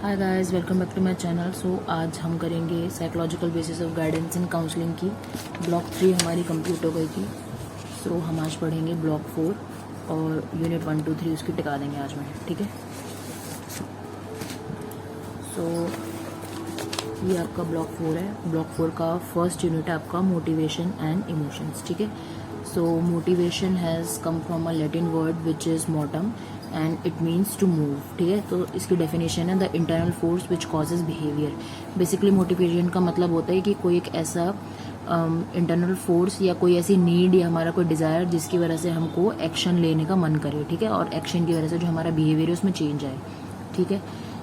Hi guys, welcome back to my channel. So आज हम करेंगे psychological basis of guidance in counselling की। Block 3 हमारी कंप्लीट हो गई थी। सो हम आज पढ़ेंगे ब्लॉक 4 और यूनिट 1, 2, 3 उसकी टिका देंगे आज में, ठीक है। सो ये आपका ब्लॉक 4 है। ब्लॉक 4 का फर्स्ट यूनिट है आपका मोटिवेशन एंड इमोशंस, ठीक है। So motivation has come from a Latin word which is motum and it means to move, ठीक है। तो इसकी डेफिनेशन है the internal force which causes behaviour. Basically motivation का मतलब होता है कि कोई एक ऐसा इंटरनल फोर्स या कोई ऐसी नीड या हमारा कोई डिज़ायर जिसकी वजह से हमको एक्शन लेने का मन करे, ठीक है, और एक्शन की वजह से जो हमारा बिहेवियर है उसमें चेंज आए, ठीक है।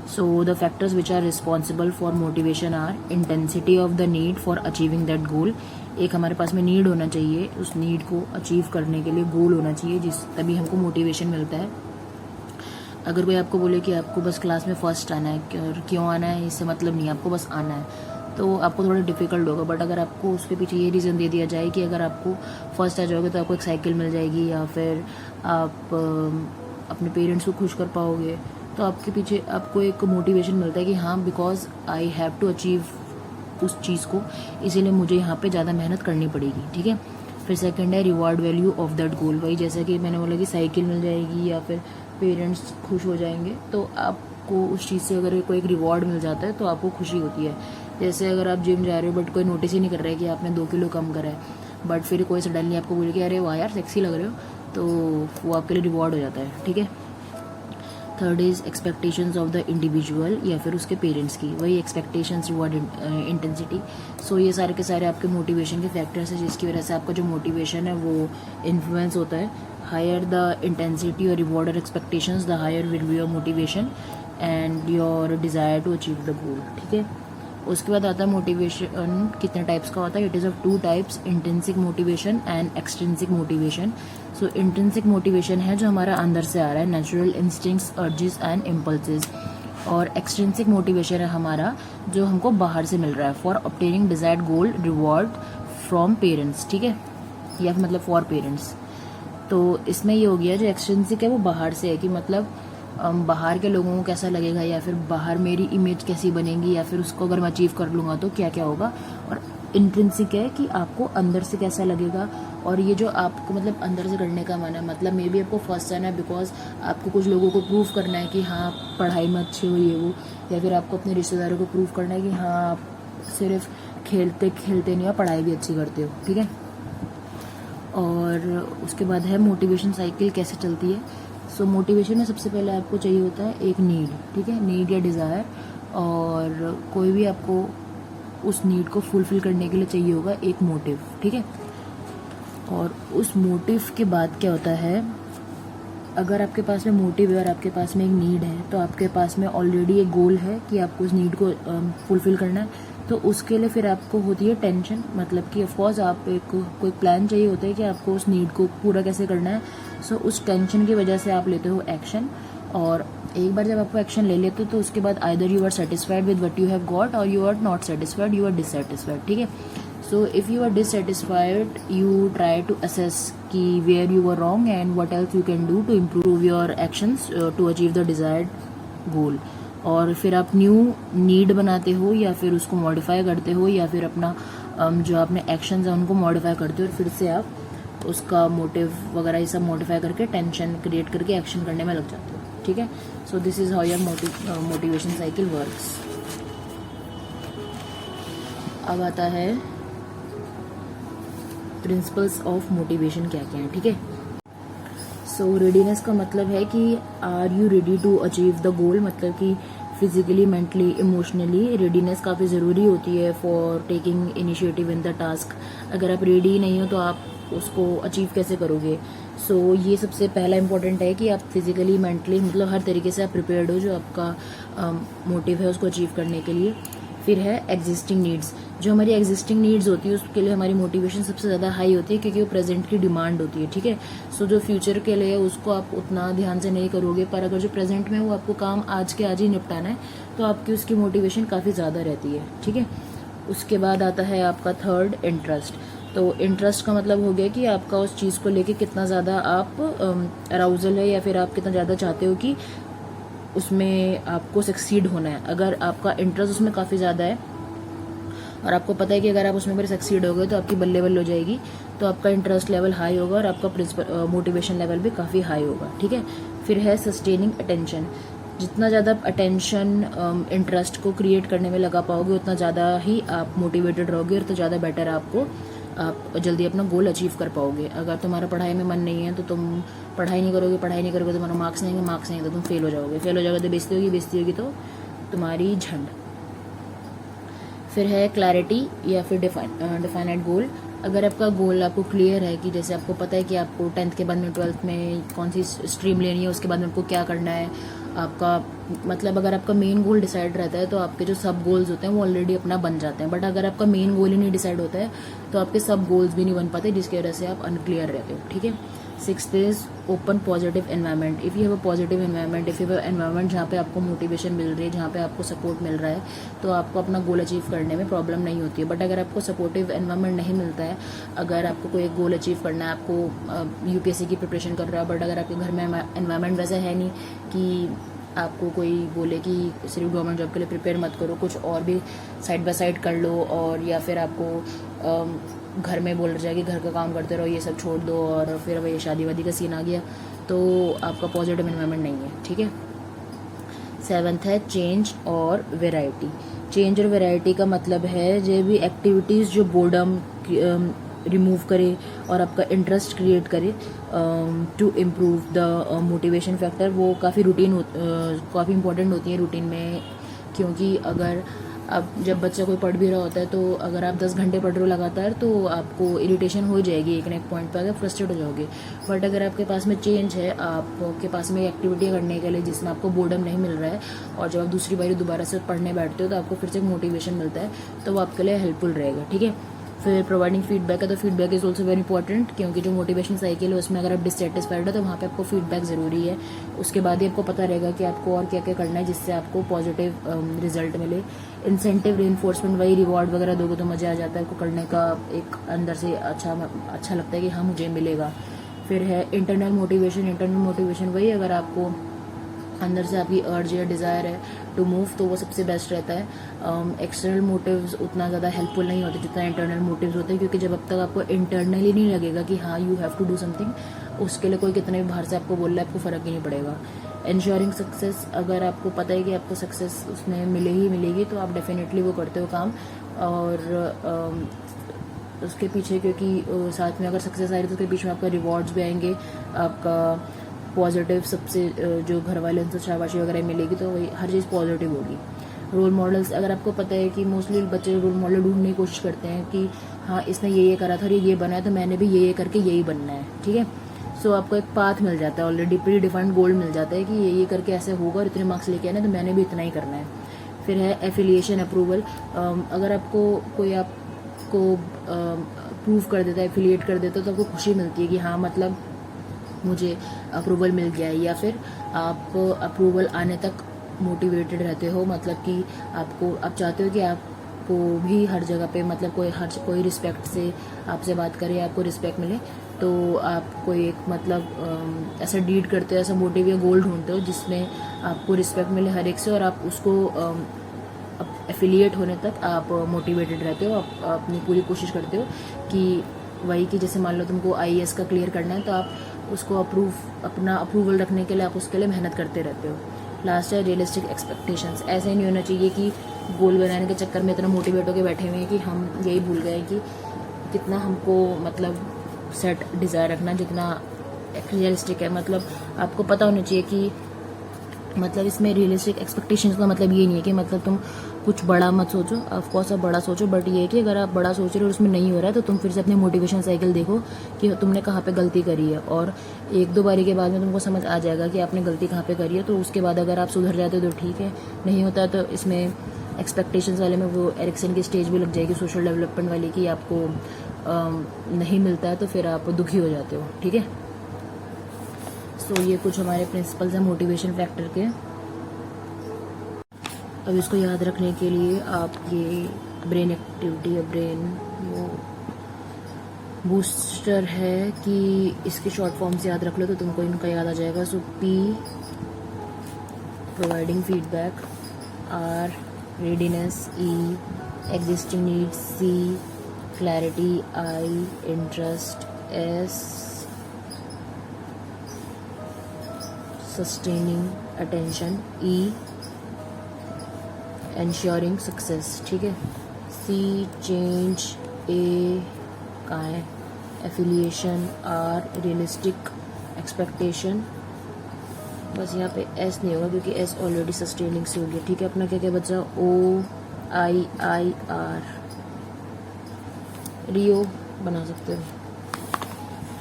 So the factors which are responsible for motivation are intensity of the need for achieving that goal। एक हमारे पास में नीड होना चाहिए, उस नीड को अचीव करने के लिए गोल होना चाहिए, जिस तभी हमको मोटिवेशन मिलता है। अगर कोई आपको बोले कि आपको बस क्लास में फर्स्ट आना है और क्यों आना है इससे मतलब नहीं, आपको बस आना है, तो आपको थोड़ा डिफिकल्ट होगा। बट अगर आपको उसके पीछे ये रीज़न दे दिया जाए कि अगर आपको फर्स्ट आ जाओगे तो आपको एक साइकिल मिल जाएगी या फिर आप अपने पेरेंट्स को खुश कर पाओगे, तो आपके पीछे आपको एक मोटिवेशन मिलता है कि हाँ, because I have to achieve उस चीज़ को, इसीलिए मुझे यहाँ पे ज़्यादा मेहनत करनी पड़ेगी, ठीक है। फिर सेकंड है reward value of that goal. वही जैसा कि मैंने बोला कि साइकिल मिल जाएगी या फिर पेरेंट्स खुश हो जाएंगे, तो आपको उस चीज़ से अगर कोई एक रिवॉर्ड मिल जाता है तो आपको खुशी होती है। जैसे अगर आप जिम जा रहे हो बट कोई नोटिस ही नहीं कर रहा है कि आपने 2 किलो कम करा है, बट फिर कोई सडनली आपको बोले कि अरे वाह यार सेक्सी लग रहे हो, तो वो आपके लिए रिवॉर्ड हो जाता है, ठीक है। Third is expectations of the individual या फिर उसके पेरेंट्स की। वही एक्सपेक्टेशंस, रिवॉर्ड, इंटेंसिटी। सो ये सारे के सारे आपके मोटिवेशन के फैक्टर्स हैं जिसकी वजह से आपका जो मोटिवेशन है वो इन्फ्लुएंस होता है। हायर द इंटेंसिटी और रिवॉर्ड और expectations, the higher will be your motivation and your desire to achieve the goal, ठीक है। उसके बाद आता है मोटिवेशन कितने टाइप्स का होता है। It is of 2 types, intrinsic motivation and extrinsic motivation. So intrinsic motivation है जो हमारा अंदर से आ रहा है, natural instincts, urges and impulses. और एक्सट्रिंसिक मोटिवेशन है हमारा जो हमको बाहर से मिल रहा है, for obtaining desired goal, reward from parents, ठीक है, या फिर मतलब फॉर पेरेंट्स। तो इसमें ये हो गया जो एक्सट्रिंसिक है वो बाहर से है कि मतलब बाहर के लोगों को कैसा लगेगा या फिर बाहर मेरी इमेज कैसी बनेगी या फिर उसको अगर मैं अचीव कर लूँगा तो क्या क्या होगा। और इंट्रिंसिक है कि आपको अंदर से कैसा लगेगा, और ये जो आपको मतलब अंदर से करने का मन है, मतलब मे बी आपको फर्स्ट आना है बिकॉज आपको कुछ लोगों को प्रूव करना है कि हाँ पढ़ाई में अच्छे हो ये वो, या फिर आपको अपने रिश्तेदारों को प्रूव करना है कि हाँ आप सिर्फ खेलते खेलते नहीं हो, पढ़ाई भी अच्छी करते हो, ठीक है। और उसके बाद है मोटिवेशन साइकिल कैसे चलती है। सो मोटिवेशन में सबसे पहले आपको चाहिए होता है एक नीड, ठीक है, नीड या डिज़ायर। और कोई भी आपको उस नीड को फुलफिल करने के लिए चाहिए होगा एक मोटिव, ठीक है। और उस मोटिव के बाद क्या होता है, अगर आपके पास में मोटिव है और आपके पास में एक नीड है तो आपके पास में ऑलरेडी एक गोल है कि आपको उस नीड को फुलफिल करना है, तो उसके लिए फिर आपको होती है टेंशन। मतलब कि ऑफकोर्स आप कोई प्लान चाहिए होता है कि आपको उस नीड को पूरा कैसे करना है। सो उस टेंशन की वजह से आप लेते हो एक्शन, और एक बार जब आपको एक्शन ले लेते हो तो उसके बाद either you are satisfied with what you have got और you are not satisfied, you are dissatisfied, ठीक है। So if you are dissatisfied you try to assess कि where you are wrong and what else you can do to improve your actions to achieve the desired goal. और फिर आप new need बनाते हो या फिर उसको मॉडिफाई करते हो या फिर अपना जो आपने एक्शंस हैं उनको मॉडिफाई करते हो और फिर से आप उसका मोटिव वगैरह ये सब मॉडिफाई करके टेंशन क्रिएट करके एक्शन करने में लग जाते हो, ठीक है। So this is how your motivation cycle works. अब आता है प्रिंसिपल्स ऑफ मोटिवेशन क्या क्या है, ठीक है। सो रेडीनेस का मतलब है कि are you ready to achieve the goal, मतलब कि फिजिकली, मेंटली, इमोशनली रेडीनेस काफ़ी ज़रूरी होती है for taking initiative in the task. अगर आप रेडी नहीं हो तो आप उसको अचीव कैसे करोगे। सो ये सबसे पहला इंपॉर्टेंट है कि आप फिजिकली, मेंटली, मतलब हर तरीके से आप प्रिपेयर्ड हो जो आपका मोटिव है उसको अचीव करने के लिए। फिर है एग्जिस्टिंग नीड्स। जो हमारी एग्जिस्टिंग नीड्स होती है उसके लिए हमारी मोटिवेशन सबसे ज़्यादा हाई होती है क्योंकि वो प्रेजेंट की डिमांड होती है, ठीक है। सो जो फ्यूचर के लिए उसको आप उतना ध्यान से नहीं करोगे, पर अगर जो प्रेजेंट में वो आपको काम आज के आज ही निपटाना है तो आपकी उसकी मोटिवेशन काफ़ी ज़्यादा रहती है, ठीक है। उसके बाद आता है आपका थर्ड, इंटरेस्ट। तो इंटरेस्ट का मतलब हो गया कि आपका उस चीज़ को लेके कितना ज़्यादा आप अराउजल है या फिर आप कितना ज़्यादा चाहते हो कि उसमें आपको सक्सीड होना है। अगर आपका इंटरेस्ट उसमें काफ़ी ज़्यादा है और आपको पता है कि अगर आप उसमें मेरे सक्सीड हो गए तो आपकी बल्ले बल्ले हो जाएगी, तो आपका इंटरेस्ट लेवल हाई होगा और आपका मोटिवेशन लेवल भी काफ़ी हाई होगा, ठीक है। फिर है सस्टेनिंग अटेंशन। जितना ज़्यादा आप अटेंशन इंटरेस्ट को क्रिएट करने में लगा पाओगे उतना ज़्यादा ही आप मोटिवेटेड रहोगे और तो ज़्यादा बेटर आप जल्दी अपना गोल अचीव कर पाओगे। अगर तुम्हारा पढ़ाई में मन नहीं है तो तुम पढ़ाई नहीं करोगे, तुम्हारा मार्क्स नहीं आएंगे तो तुम फेल हो जाओगे तो बेइज्जती होगी तो तुम्हारी झंड। फिर है क्लैरिटी या फिर डिफाइनेड गोल। अगर आपका गोल आपको क्लियर है कि जैसे आपको पता है कि आपको 10th के बाद में 12th में कौन सी स्ट्रीम लेनी है, उसके बाद में आपको क्या करना है, आपका मतलब अगर आपका मेन गोल डिसाइड रहता है तो आपके जो सब गोल्स होते हैं वो ऑलरेडी अपना बन जाते हैं। बट अगर आपका मेन गोल ही नहीं डिसाइड होता है तो आपके सब गोल्स भी नहीं बन पाते, जिसकी वजह से आप अनक्लियर रहते हो, ठीक है। 6th is open positive environment. If you have a positive environment, if you have environment जहाँ पे आपको मोटिवेशन मिल रही है, जहाँ पे आपको सपोर्ट मिल रहा है, तो आपको अपना गोल अचीव करने में प्रॉब्लम नहीं होती है। बट अगर आपको सपोर्टिव एनवायरनमेंट नहीं मिलता है, अगर आपको कोई एक गोल अचीव करना है, आपको यूपीएससी की प्रिपरेशन कर रहा है, बट अगर आपके घर में एनवायरनमेंट वैसा है नहीं कि आपको कोई बोले कि सिर्फ गवर्नमेंट जॉब के लिए प्रिपेयर मत करो, कुछ और भी साइड बाय साइड कर लो, और या फिर आपको घर में बोल जाए कि घर का काम करते रहो, ये सब छोड़ दो, और फिर वही शादी वादी का सीन आ गया, तो आपका पॉजिटिव एनवायरनमेंट नहीं है, ठीक है। 7th है चेंज और वेराइटी। चेंज और वेराइटी का मतलब है जो भी एक्टिविटीज़ जो बोर्डम रिमूव करे और आपका इंटरेस्ट क्रिएट करे to improve the motivation factor, वो काफ़ी काफ़ी इंपॉर्टेंट होती है रूटीन में। क्योंकि अगर अब जब बच्चा कोई पढ़ भी रहा होता है तो अगर आप 10 घंटे पढ़ रहे हो लगातार तो आपको इरिटेशन हो जाएगी, एक ना एक पॉइंट पर आप फ्रस्ट्रेट हो जाओगे। बट अगर आपके पास में चेंज है, आपके पास में एक्टिविटी करने के लिए जिसमें आपको बोर्डम नहीं मिल रहा है, और जब आप दूसरी बार दोबारा से पढ़ने बैठते हो तो आपको फिर से मोटिवेशन मिलता है, तो वो आपके लिए हेल्पफुल रहेगा, ठीक है। फिर प्रोवाइडिंग फीडबैक है, तो feedback is also very important, क्योंकि जो मोटिवेशन साइकिल है उसमें अगर आप डिससेटिस्फाइड है तो वहाँ पे आपको फीडबैक ज़रूरी है। उसके बाद ही आपको पता रहेगा कि आपको और क्या क्या करना है जिससे आपको पॉजिटिव रिजल्ट मिले। इंसेंटिव रीइंफोर्समेंट, वही रिवॉर्ड वगैरह दोगे तो मज़ा आ जाता है आपको करने का, एक अंदर से अच्छा लगता है कि हाँ मुझे मिलेगा। फिर है इंटरनल मोटिवेशन वही अगर आपको अंदर से आपकी अर्ज या डिज़ायर है टू मूव, तो वो सबसे बेस्ट रहता है। एक्सटर्नल मोटिव्स उतना ज़्यादा हेल्पफुल नहीं होते जितना इंटरनल मोटिव्स होते हैं, क्योंकि जब अब तक आपको इंटरनली नहीं लगेगा कि हाँ you have to do something, उसके लिए कोई कितने भी बाहर से आपको बोल रहा है आपको फ़र्क ही नहीं पड़ेगा। इंश्योरिंग सक्सेस, अगर आपको पता है कि आपको सक्सेस उसमें मिलेगी तो आप डेफिनेटली वो करते हो काम, और उसके पीछे क्योंकि साथ में अगर सक्सेस आएगी तो उसके पीछे में आपका रिवॉर्ड्स भी आएंगे, आपका पॉजिटिव सबसे जो घर वाले उनसे शाबाशी वगैरह मिलेगी, तो वही हर चीज़ पॉजिटिव होगी। रोल मॉडल्स, अगर आपको पता है कि मोस्टली बच्चे रोल मॉडल ढूंढने की कोशिश करते हैं कि हाँ इसने ये करा था और ये बना है तो मैंने भी ये करके यही बनना है, ठीक है। सो आपको एक पाथ मिल जाता है, ऑलरेडी प्री डिफाइंड गोल मिल जाता है कि ये करके ऐसे होगा और इतने मार्क्स लेके आना तो मैंने भी इतना ही करना है। फिर है एफिलिएशन अप्रूवल। अगर आपको कोई आपको प्रूव कर देता है, एफिलिएट कर देता है, तो आपको खुशी मिलती है कि हाँ मतलब मुझे अप्रूवल मिल गया है, या फिर आप अप्रूवल आने तक मोटिवेटेड रहते हो, मतलब कि आप चाहते हो कि आपको भी हर जगह पे मतलब कोई रिस्पेक्ट से आपसे बात करे, आपको रिस्पेक्ट मिले, तो आप कोई एक मतलब ऐसा डीड करते हो, ऐसा मोटिव या गोल ढूंढते हो जिसमें आपको रिस्पेक्ट मिले हर एक से, और आप उसको एफिलिएट होने तक आप मोटिवेटेड रहते हो, आप अपनी पूरी कोशिश करते हो कि वही कि जैसे मान लो तुमको IAS का क्लियर करना है तो आप उसको अपना अप्रूवल रखने के लिए आप उसके लिए मेहनत करते रहते हो। लास्ट है रियलिस्टिक एक्सपेक्टेशंस। ऐसे ही नहीं होना चाहिए कि गोल बनाने के चक्कर में इतना मोटिवेट होकर बैठे हुए हैं कि हम यही भूल गए कि कितना हमको मतलब सेट डिज़ायर रखना जितना रियलिस्टिक है। मतलब आपको पता होना चाहिए कि मतलब इसमें रियलिस्टिक एक्सपेक्टेशंस का मतलब ये नहीं है कि मतलब तुम कुछ बड़ा मत सोचो, ऑफकोर्स आप बड़ा सोचो, बट ये है कि अगर आप बड़ा सोच रहे हो और उसमें नहीं हो रहा है तो तुम फिर से अपनी मोटिवेशन साइकिल देखो कि तुमने कहाँ पे गलती करी है, और 1-2 बारी के बाद में तुमको समझ आ जाएगा कि आपने गलती कहाँ पे करी है। तो उसके बाद अगर आप सुधर जाते हो तो ठीक है, नहीं होता है तो इसमें एक्सपेक्टेशंस वाले में वो एरिक्सन की स्टेज भी लग जाएगी, सोशल डेवलपमेंट वाली, कि आपको नहीं मिलता है तो फिर आप दुखी हो जाते हो, ठीक है। सो ये कुछ हमारे प्रिंसिपल्स हैं मोटिवेशन फैक्टर के। अब इसको याद रखने के लिए आप ये ब्रेन एक्टिविटी या ब्रेन वो बूस्टर है कि इसके शॉर्ट फॉर्म्स याद रख लो तो तुमको इनका याद आ जाएगा। So providing feedback, R readiness, E existing needs, C clarity, I interest, S sustaining attention, E ensuring success. ठीक है, C change, A का है affiliation, R realistic expectation. बस यहाँ पे S नहीं होगा क्योंकि S ऑलरेडी सस्टेनिंग से हो गया. ठीक है, अपना क्या क्या बचा, O I R रियो बना सकते हो,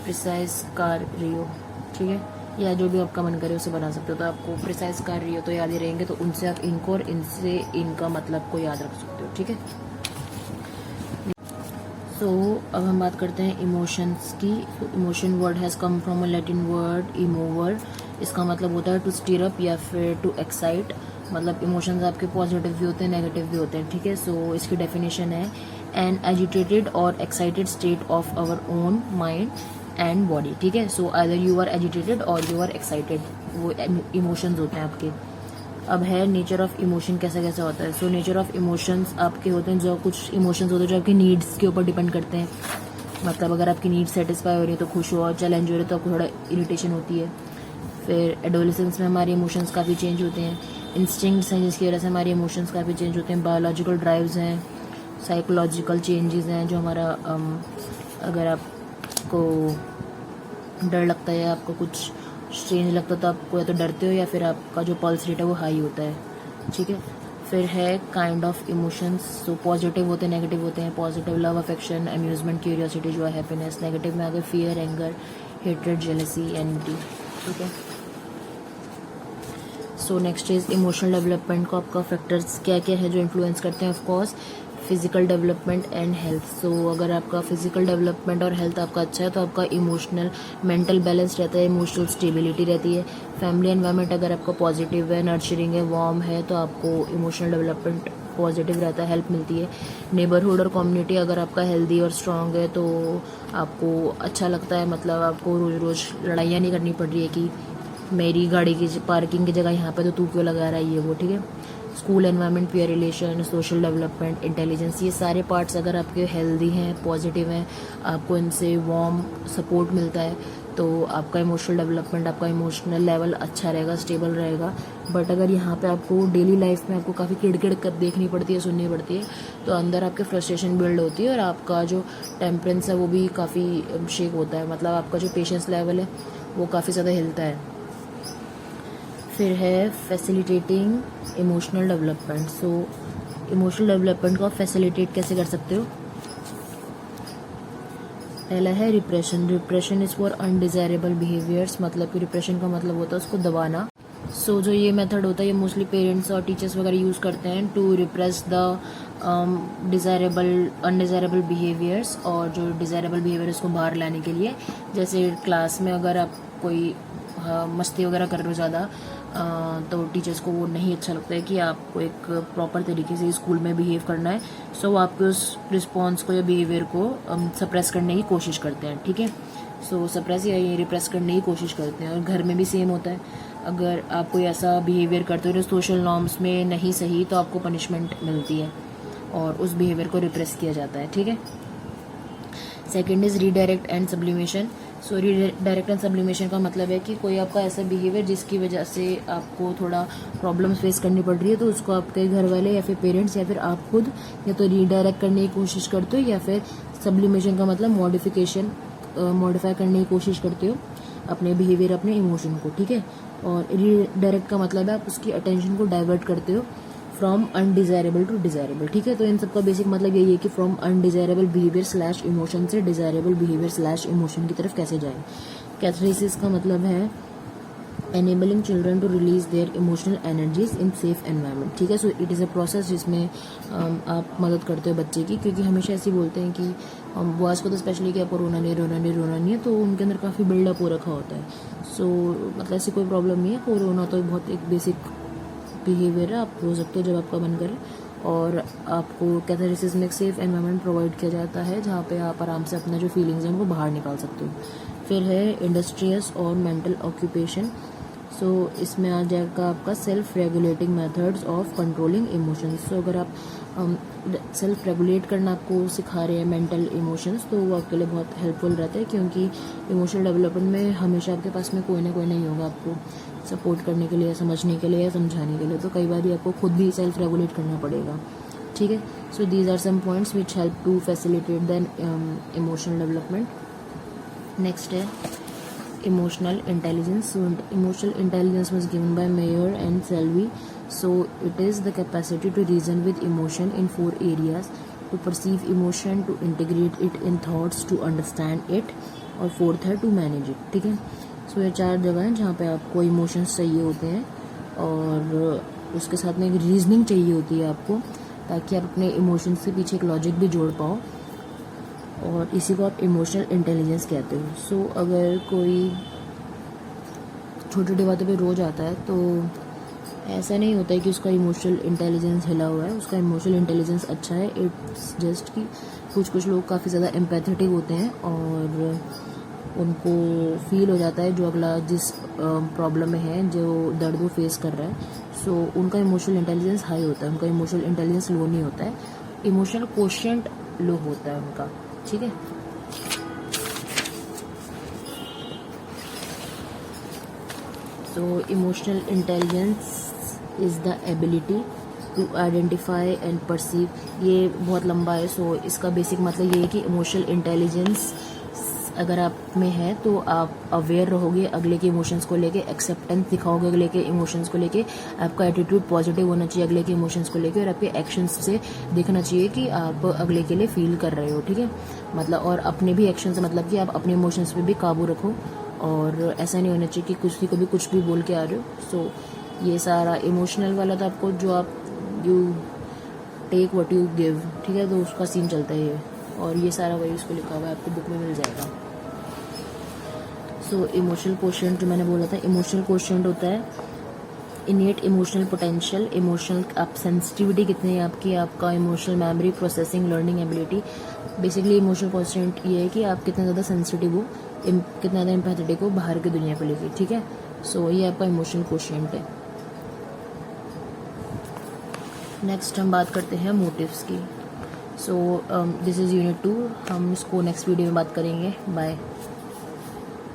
प्रिसाइज कार रियो. ठीक है, या जो भी आपका मन करे उसे बना सकते हो. तो आपको प्रिसाइज कार रियो तो याद ही रहेंगे, तो उनसे आप इनको और इनसे इनका मतलब को याद रख सकते हो. ठीक है, सो अब हम बात करते हैं इमोशंस की. Emotion word has come from a Latin word emovere. इसका मतलब होता है टू स्टीर अप या फिर टू एक्साइट. मतलब इमोशंस आपके पॉजिटिव भी होते हैं, नेगेटिव भी होते हैं. ठीक है, सो इसकी डेफिनेशन है एन एजिटेटेड और excited state of our own mind and body. ठीक है, so either you are agitated और यू आर एक्साइटेड, वो इमोशंस होते हैं आपके. अब है नेचर ऑफ इमोशन कैसा कैसा होता है. सो नेचर ऑफ इमोशंस आपके होते हैं, जो कुछ इमोशंस होते हैं जो आपकी नीड्स के ऊपर डिपेंड करते हैं. मतलब अगर आपकी नीड्स सेटिस्फाई हो रही है तो खुश हो, और चैलेंज हो रही है तो आपको थोड़ा इरिटेशन होती है. फिर एडोलेसेंस में हमारे इमोशंस काफ़ी चेंज होते हैं. इंस्टिंक्ट्स हैं जिसकी वजह से हमारे इमोशंस काफ़ी चेंज होते हैं. बायोलॉजिकल ड्राइव्स हैं, साइकोलॉजिकल चेंजेस हैं जो हमारा अगर आपको डर लगता है या आपको कुछ स्ट्रेंज लगता है तो आपको या तो डरते हो या फिर आपका जो पल्स रेट है वो हाई होता है. ठीक है, फिर है kind of emotions. So positive होते हैं, नेगेटिव होते हैं. Positive love, affection, amusement, curiosity, जो है हैप्पीनेस. नेगेटिव में आ गए फियर, एंगर, हेट्रेड, जेलसी, एनविटी. ठीक है, so next is emotional development को आपका फैक्टर्स क्या क्या है जो इन्फ्लुएंस करते हैं. Of course physical development and health. So अगर आपका फिजिकल डेवलपमेंट और हेल्थ आपका अच्छा है तो आपका इमोशनल मेंटल बैलेंस रहता है, इमोशनल स्टेबिलिटी रहती है. फैमिली एनवायरनमेंट अगर आपका पॉजिटिव है, नर्चरिंग है, वार्म है, तो आपको इमोशनल डेवलपमेंट पॉजिटिव रहता है, हेल्प मिलती है. नेबरहुड और कम्युनिटी अगर आपका हेल्दी और स्ट्रांग है तो आपको अच्छा लगता है. मतलब आपको रोज़ रोज़ लड़ाइयाँ नहीं करनी पड़ रही है कि मेरी गाड़ी की पार्किंग की जगह यहाँ पे तो तू क्यों लगा रहा है, ये वो. ठीक है, school environment, peer relation, social development, intelligence, ये सारे पार्ट्स अगर आपके हेल्दी हैं, पॉजिटिव हैं, आपको इनसे वार्म सपोर्ट मिलता है तो आपका इमोशनल डेवलपमेंट, आपका इमोशनल लेवल अच्छा रहेगा, स्टेबल रहेगा. बट अगर यहाँ पे आपको डेली लाइफ में आपको काफ़ी किड़किड़ कर देखनी पड़ती है, सुननी पड़ती है, तो अंदर आपके फ्रस्ट्रेशन बिल्ड होती है और आपका जो टेम्परेंस है वो भी काफ़ी शेक होता है. मतलब आपका जो पेशेंस लेवल है वो काफ़ी ज़्यादा हिलता है. फिर है facilitating emotional development. So emotional development को आप फैसिलिटेट कैसे कर सकते हो. पहला है repression. Repression is for undesirable behaviours. मतलब कि रिप्रेशन का मतलब होता है उसको दबाना. सो जो ये मेथड होता है ये मोस्टली पेरेंट्स और टीचर्स वगैरह यूज़ करते हैं to repress the undesirable behaviours, और जो डिज़ायरेबल बिहेवियर उसको बाहर लाने के लिए. जैसे क्लास में अगर आप कोई मस्ती वगैरह कर रहे हो ज़्यादा तो टीचर्स को वो नहीं अच्छा लगता है कि आपको एक प्रॉपर तरीके से स्कूल में बिहेव करना है. सो वो आपके उस रिस्पॉन्स को या बिहेवियर को सप्रेस करने की कोशिश करते हैं. ठीक है, सो सप्रेस या रिप्रेस करने की कोशिश करते हैं. और घर में भी सेम होता है. अगर आप कोई ऐसा बिहेवियर करते हो जो सोशल नॉर्म्स में नहीं सही तो आपको पनिशमेंट मिलती है और उस बिहेवियर को रिप्रेस किया जाता है. ठीक है, second is redirect and sublimation. So redirect and sublimation का मतलब है कि कोई आपका ऐसा बिहेवियर जिसकी वजह से आपको थोड़ा प्रॉब्लम्स फेस करनी पड़ रही है तो उसको आपके घर वाले या फिर पेरेंट्स या फिर आप खुद या तो रीडायरेक्ट करने की कोशिश करते हो या फिर सब्लिमेशन का मतलब मॉडिफाई करने की कोशिश करते हो अपने बिहेवियर, अपने इमोशन को. ठीक है, और रीडायरेक्ट का मतलब है आप उसकी अटेंशन को डाइवर्ट करते हो फ्रॉम अनडिजायरेबल टू डिजायरेबल. ठीक है, तो इन सबका बेसिक मतलब यही है कि from undesirable behaviour slash emotion से डिजायरेबल बिहेवियर स्लैश इमोशन की तरफ कैसे जाए. कैथारसिस का मतलब है enabling children to release their emotional energies in safe environment. ठीक है, so it is a process जिसमें आप मदद करते हो बच्चे की, क्योंकि हमेशा ऐसे बोलते हैं कि बॉयज़ को तो स्पेशली कि आपको रोना नहीं है, तो उनके अंदर काफ़ी बिल्डअप हो रखा होता है. सो मतलब ऐसी कोई प्रॉब्लम नहीं है, को रोना तो बहुत एक बेसिक बिहेवियर है, आप रो सकते हो जब आपका मन करे. और आपको कैथारसिस में एक सेफ एनवायरनमेंट प्रोवाइड किया जाता है जहाँ पे आप आराम से अपना जो फीलिंग्स हैं उनको बाहर निकाल सकते हो. फिर है इंडस्ट्रियस और मेंटल ऑक्यूपेशन. सो इसमें आ जाएगा आपका self regulating methods of controlling emotions. So अगर आप सेल्फ रेगुलेट करना आपको सिखा रहे हैं मेंटल इमोशंस, तो वो आपके लिए बहुत हेल्पफुल रहता है, क्योंकि इमोशनल डेवलपमेंट में हमेशा आपके पास में कोई ना कोई नहीं होगा आपको सपोर्ट करने के लिए, समझने के लिए या समझाने के लिए। तो कई बार आपको खुद भी सेल्फ रेगुलेट करना पड़ेगा, ठीक है। So these are some points which help to facilitate the emotional development. Next है emotional intelligence. So emotional intelligence was given by Mayer and Selby. So it is the capacity to reason with emotion in 4 areas: to perceive emotion, to integrate it in thoughts, to understand it, और fourth है to manage it, ठीक है। सो ये 4 जगह हैं जहाँ पे आपको इमोशंस चाहिए होते हैं, और उसके साथ में एक रीजनिंग चाहिए होती है आपको, ताकि आप अपने इमोशंस के पीछे एक लॉजिक भी जोड़ पाओ, और इसी को आप इमोशनल इंटेलिजेंस कहते हो। सो अगर कोई छोटी छोटी बातों पे रोज आता है, तो ऐसा नहीं होता है कि उसका इमोशनल इंटेलिजेंस हिला हुआ है, उसका इमोशनल इंटेलिजेंस अच्छा है। इट्स जस्ट कि कुछ लोग काफ़ी ज़्यादा एम्पैथेटिक होते हैं, और उनको फील हो जाता है जो अगला जिस प्रॉब्लम में है, जो दर्द वो फेस कर रहा है, सो उनका इमोशनल इंटेलिजेंस हाई होता है, उनका इमोशनल इंटेलिजेंस लो नहीं होता है, इमोशनल कोशेंट लो होता है उनका, ठीक है। So emotional intelligence is the ability to identify and perceive. ये बहुत लंबा है, सो इसका बेसिक मतलब ये है कि इमोशनल इंटेलिजेंस अगर आप में है तो आप अवेयर रहोगे अगले के इमोशंस को लेके, एक्सेप्टेंस दिखाओगे अगले के इमोशंस को लेके, आपका एटीट्यूड पॉजिटिव होना चाहिए अगले के इमोशंस को लेके, और आपके एक्शंस से दिखना चाहिए कि आप अगले के लिए फील कर रहे हो, ठीक है। मतलब और अपने भी एक्शन से मतलब कि आप अपने इमोशंस पे भी काबू रखो, और ऐसा नहीं होना चाहिए कि किसी को भी कुछ भी बोल के आ रहे हो। सो ये सारा इमोशनल वाला तो आपको जो आप you take what you give, ठीक है, तो उसका सीन चलता है ये, और ये सारा वही उसको लिखा हुआ है, आपको बुक में मिल जाएगा। सो इमोशनल कोशेंट जो मैंने बोला था, इमोशनल कोशेंट होता है इनेट इमोशनल पोटेंशियल, इमोशनल आप सेंसिटिविटी कितनी है आपकी, आपका emotional memory, processing, learning ability. Basically emotional quotient ये है कि आप कितना ज़्यादा सेंसिटिव हो, कितना ज़्यादा एम्पैथेटिक हो बाहर की दुनिया को लेके, ठीक है। सो ये आपका इमोशनल कोशेंट है। नेक्स्ट हम बात करते हैं मोटिव्स की। सो दिस इज़ यूनिट 2, हम इसको नेक्स्ट वीडियो में बात करेंगे। बाय।